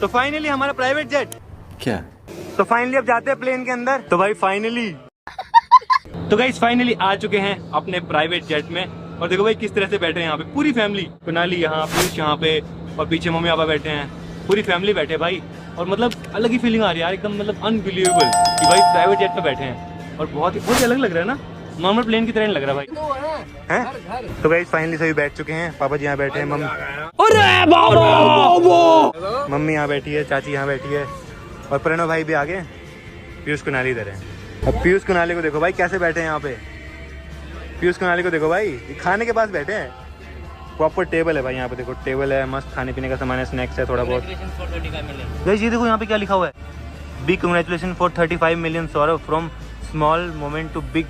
तो फाइनली हमारा private jet क्या? तो फाइनली अब जाते हैं प्लेन के अंदर। तो भाई फाइनली तो गाइस फाइनली आ चुके हैं अपने प्राइवेट जेट में। और देखो भाई किस तरह से बैठे हैं यहाँ पे पूरी फैमिली। कुनाली यहाँ, पीयूष यहाँ पे, और पीछे मम्मी पापा बैठे हैं, पूरी फैमिली बैठे भाई। और मतलब अलग ही फीलिंग आ रही है यार, एकदम मतलब अनबिलीवेबल कि भाई प्राइवेट जेट पे बैठे हैं। और बहुत ही अलग लग रहा है ना, नॉर्मल प्लेन की तरह नहीं लग रहा भाई हैं। तो गाइस फाइनली सभी बैठ चुके हैं। पापा जी यहाँ बैठे हैं, मम्मी यहाँ बैठी है, चाची यहाँ बैठी है, और प्रणव भाई भी आगे, पीयूष कुनाली इधर है। अब पीयूष कुनाली को देखो भाई कैसे बैठे हैं यहाँ पे। पीयूष कुनाली को देखो भाई, ये खाने के पास बैठे हैं। प्रॉपर टेबल है भाई यहाँ पे, देखो टेबल है, मस्त खाने पीने का सामान है, स्नैक्स है थोड़ा बहुत। गाइस ये देखो यहाँ पे क्या लिखा हुआ है, big congratulation for 35 million Saurav, from small moment to big